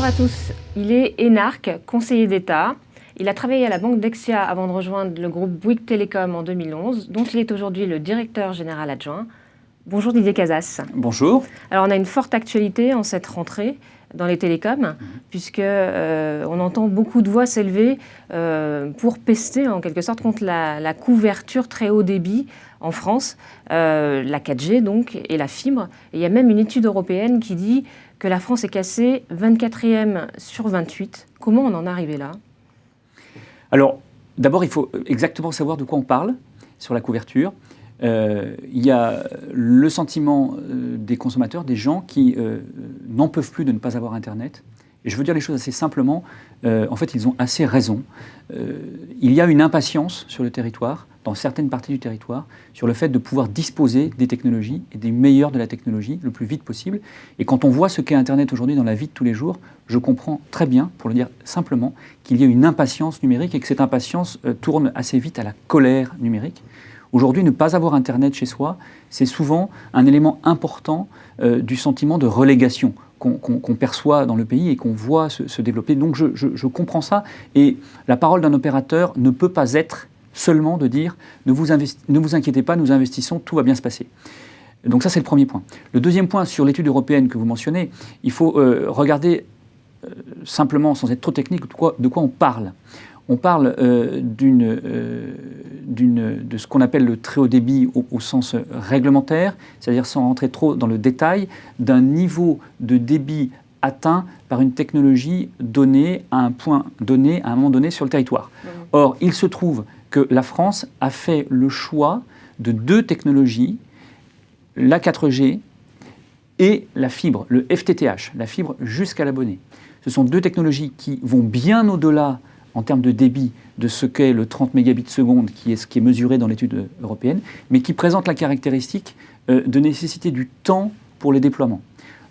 Bonjour à tous, il est énarque, conseiller d'État. Il a travaillé à la Banque Dexia avant de rejoindre le groupe Bouygues Telecom en 2011, dont il est aujourd'hui le directeur général adjoint. Bonjour Didier Casas. Bonjour. Alors on a une forte actualité en cette rentrée dans les télécoms, puisque on entend beaucoup de voix s'élever pour pester en quelque sorte contre la couverture très haut débit en France, la 4G donc, et la fibre. Et il y a même une étude européenne qui dit que la France est classée 24e sur 28. Comment on en est arrivé là ? Alors, d'abord, il faut exactement savoir de quoi on parle sur la couverture. Il y a le sentiment des consommateurs, des gens qui n'en peuvent plus de ne pas avoir Internet. Et je veux dire les choses assez simplement. En fait, ils ont assez raison. Il y a une impatience sur le territoire, dans certaines parties du territoire, sur le fait de pouvoir disposer des technologies et des meilleurs de la technologie le plus vite possible. Et quand on voit ce qu'est Internet aujourd'hui dans la vie de tous les jours, je comprends très bien, pour le dire simplement, qu'il y a une impatience numérique et que cette impatience tourne assez vite à la colère numérique. Aujourd'hui, ne pas avoir Internet chez soi, c'est souvent un élément important du sentiment de relégation qu'on perçoit dans le pays et qu'on voit se développer. Donc je comprends ça. Et la parole d'un opérateur ne peut pas être seulement de dire ne vous inquiétez pas, nous investissons, tout va bien se passer. Donc ça, c'est le premier point. Le deuxième point, sur l'étude européenne que vous mentionnez, il faut regarder simplement, sans être trop technique, de quoi on parle. On parle de ce qu'on appelle le très haut débit au sens réglementaire, c'est-à-dire sans rentrer trop dans le détail, d'un niveau de débit atteint par une technologie donnée à un point donné, à un moment donné sur le territoire. Or, il se trouve que la France a fait le choix de deux technologies, la 4G et la fibre, le FTTH, la fibre jusqu'à l'abonné. Ce sont deux technologies qui vont bien au-delà en termes de débit de ce qu'est le 30 mégabits seconde, qui est mesuré dans l'étude européenne, mais qui présente la caractéristique de nécessiter du temps pour les déploiements.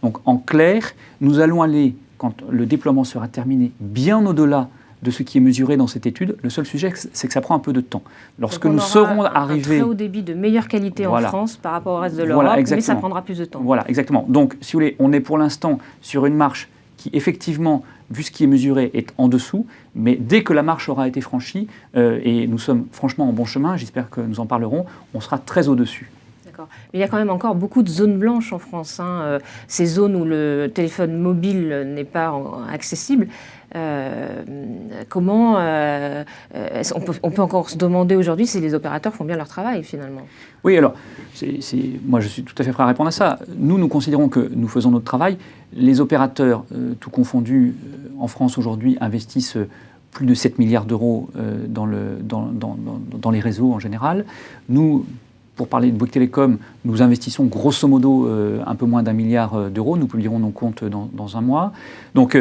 Donc en clair, nous allons aller, quand le déploiement sera terminé, bien au-delà de ce qui est mesuré dans cette étude. Le seul sujet, c'est que ça prend un peu de temps. Lorsque nous serons arrivés... un très haut débit de meilleure qualité en France par rapport au reste de l'Europe, mais ça prendra plus de temps. Voilà, exactement. Donc, si vous voulez, on est pour l'instant sur une marche qui, effectivement, vu ce qui est mesuré, est en dessous, mais dès que la marche aura été franchie, et nous sommes franchement en bon chemin, j'espère que nous en parlerons, on sera très au-dessus. D'accord. Mais il y a quand même encore beaucoup de zones blanches en France, ces zones où le téléphone mobile n'est pas accessible. On peut encore se demander aujourd'hui si les opérateurs font bien leur travail finalement. Oui, alors, moi je suis tout à fait prêt à répondre à ça. Nous considérons que nous faisons notre travail. Les opérateurs, tout confondus, en France aujourd'hui, investissent plus de 7 milliards d'euros dans les réseaux en général. Nous, pour parler de Bouygues Telecom, nous investissons grosso modo un peu moins d'1 milliard d'euros. Nous publierons nos comptes dans un mois. Donc,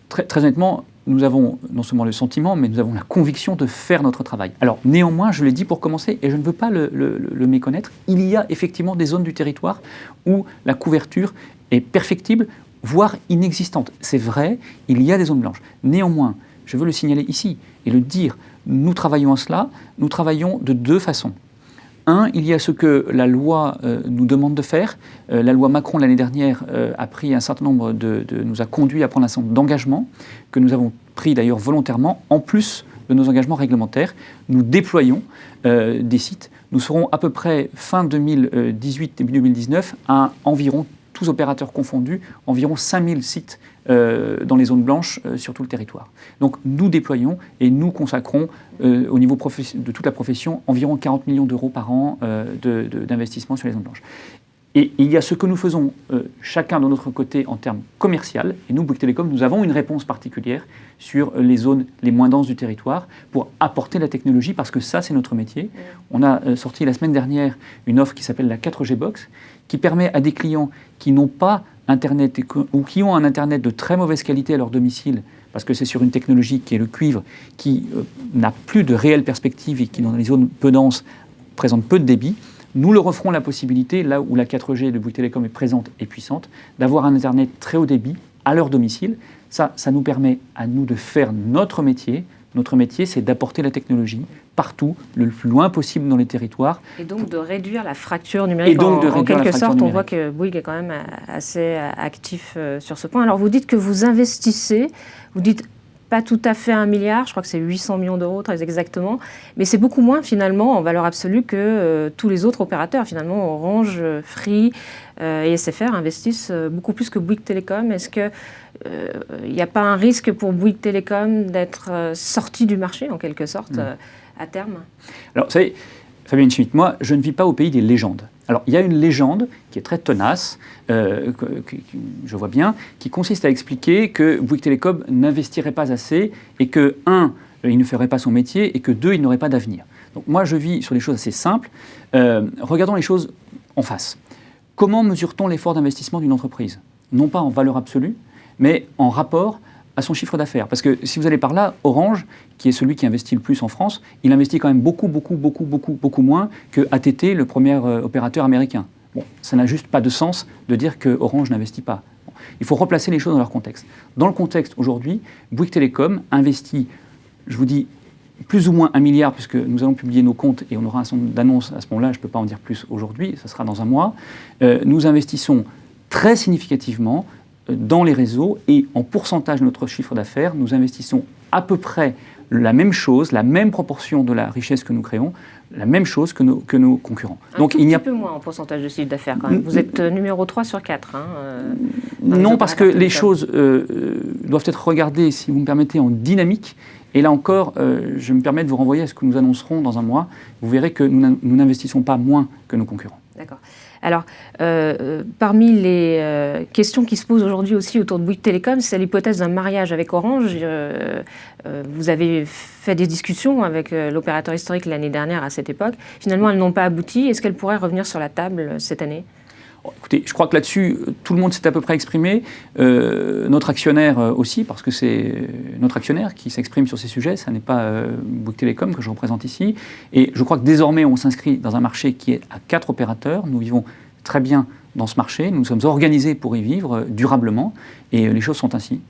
très honnêtement, nous avons non seulement le sentiment, mais nous avons la conviction de faire notre travail. Alors néanmoins, je l'ai dit pour commencer, et je ne veux pas le méconnaître, il y a effectivement des zones du territoire où la couverture est perfectible, voire inexistante. C'est vrai, il y a des zones blanches. Néanmoins, je veux le signaler ici et le dire, nous travaillons à cela, nous travaillons de deux façons. Un, il y a ce que la loi nous demande de faire. La loi Macron, l'année dernière, a pris un certain nombre nous a conduit à prendre un certain nombre d'engagements que nous avons pris d'ailleurs volontairement, en plus de nos engagements réglementaires. Nous déployons des sites. Nous serons à peu près fin 2018, début 2019, à environ, tous opérateurs confondus, environ 5000 sites dans les zones blanches sur tout le territoire. Donc nous déployons et nous consacrons au niveau de toute la profession environ 40 millions d'euros par an d'investissement sur les zones blanches. Et il y a ce que nous faisons chacun de notre côté en termes commerciaux. Et nous, Bouygues Telecom, nous avons une réponse particulière sur les zones les moins denses du territoire pour apporter la technologie, parce que ça, c'est notre métier. On a sorti la semaine dernière une offre qui s'appelle la 4G Box, qui permet à des clients qui n'ont pas Internet ou qui ont un Internet de très mauvaise qualité à leur domicile, parce que c'est sur une technologie qui est le cuivre, qui n'a plus de réelle perspective et qui, dans les zones peu denses, présente peu de débit. Nous leur offrons la possibilité, là où la 4G de Bouygues Telecom est présente et puissante, d'avoir un Internet très haut débit à leur domicile. Ça nous permet à nous de faire notre métier, Notre métier, c'est d'apporter la technologie partout, le plus loin possible dans les territoires. Et donc de réduire la fracture numérique. En quelque sorte, on voit que Bouygues est quand même assez actif sur ce point. Alors vous dites que vous investissez, vous dites pas tout à fait 1 milliard, je crois que c'est 800 millions d'euros très exactement, mais c'est beaucoup moins finalement en valeur absolue que tous les autres opérateurs. Finalement, Orange, Free et SFR investissent beaucoup plus que Bouygues Télécom. Est-ce qu'il n'y a pas un risque pour Bouygues Télécom d'être sorti du marché en quelque sorte à terme? Alors, vous savez, Fabienne Schmitt, moi, je ne vis pas au pays des légendes. Alors, il y a une légende qui est très tenace, je vois bien, qui consiste à expliquer que Bouygues Télécom n'investirait pas assez et que, il ne ferait pas son métier et que, il n'aurait pas d'avenir. Donc, moi, je vis sur des choses assez simples. Regardons les choses en face. Comment mesure-t-on l'effort d'investissement d'une entreprise? Non pas en valeur absolue, mais en rapport à son chiffre d'affaires. Parce que si vous allez par là, Orange, qui est celui qui investit le plus en France, il investit quand même beaucoup moins que AT&T, le premier opérateur américain. Bon, ça n'a juste pas de sens de dire que Orange n'investit pas. Bon, il faut replacer les choses dans leur contexte. Dans le contexte aujourd'hui, Bouygues Télécom investit, je vous dis, plus ou moins 1 milliard, puisque nous allons publier nos comptes et on aura un certain nombre d'annonces à ce moment-là, je ne peux pas en dire plus aujourd'hui, ça sera dans un mois. Nous investissons très significativement dans les réseaux et en pourcentage de notre chiffre d'affaires, nous investissons à peu près la même chose, la même proportion de la richesse que nous créons, la même chose que nos concurrents. Donc il y a un peu moins en pourcentage de chiffre d'affaires quand même. Vous êtes numéro 3 sur 4. Non, parce que les choses doivent être regardées, si vous me permettez, en dynamique. Et là encore, je me permets de vous renvoyer à ce que nous annoncerons dans un mois. Vous verrez que nous n'investissons pas moins que nos concurrents. D'accord. Alors, parmi les questions qui se posent aujourd'hui aussi autour de Bouygues Télécom, c'est l'hypothèse d'un mariage avec Orange. Vous avez fait des discussions avec l'opérateur historique l'année dernière à cette époque. Finalement, elles n'ont pas abouti. Est-ce qu'elles pourraient revenir sur la table cette année ? Écoutez, je crois que là-dessus, tout le monde s'est à peu près exprimé. Notre actionnaire aussi, parce que c'est notre actionnaire qui s'exprime sur ces sujets. Ce n'est pas Bouygues Télécom que je représente ici. Et je crois que désormais, on s'inscrit dans un marché qui est à 4 opérateurs. Nous vivons très bien dans ce marché. Nous sommes organisés pour y vivre durablement. Et les choses sont ainsi.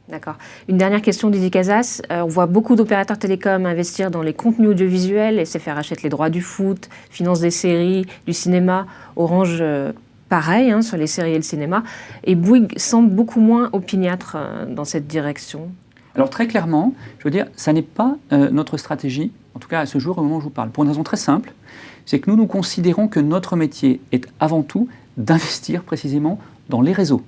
D'accord. Une dernière question, Didier Casas. On voit beaucoup d'opérateurs télécoms investir dans les contenus audiovisuels. SFR achète les droits du foot, finance des séries, du cinéma. Orange... pareil, sur les séries et le cinéma. Et Bouygues semble beaucoup moins opiniâtre dans cette direction. Alors très clairement, je veux dire, ça n'est pas notre stratégie, en tout cas à ce jour, au moment où je vous parle. Pour une raison très simple, c'est que nous considérons que notre métier est avant tout d'investir précisément dans les réseaux.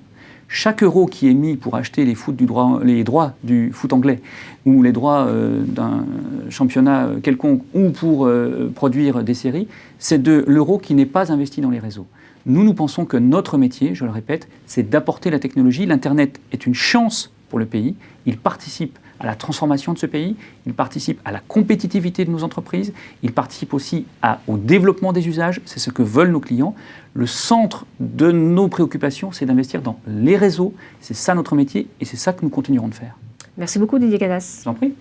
Chaque euro qui est mis pour acheter les droits du foot anglais ou les droits d'un championnat quelconque ou pour produire des séries, c'est de l'euro qui n'est pas investi dans les réseaux. Nous pensons que notre métier, je le répète, c'est d'apporter la technologie. L'Internet est une chance pour le pays. Il participe à la transformation de ce pays, il participe à la compétitivité de nos entreprises, il participe aussi au développement des usages. C'est ce que veulent nos clients. Le centre de nos préoccupations, c'est d'investir dans les réseaux. C'est ça notre métier et c'est ça que nous continuerons de faire. Merci beaucoup Didier Casas. Je vous en prie.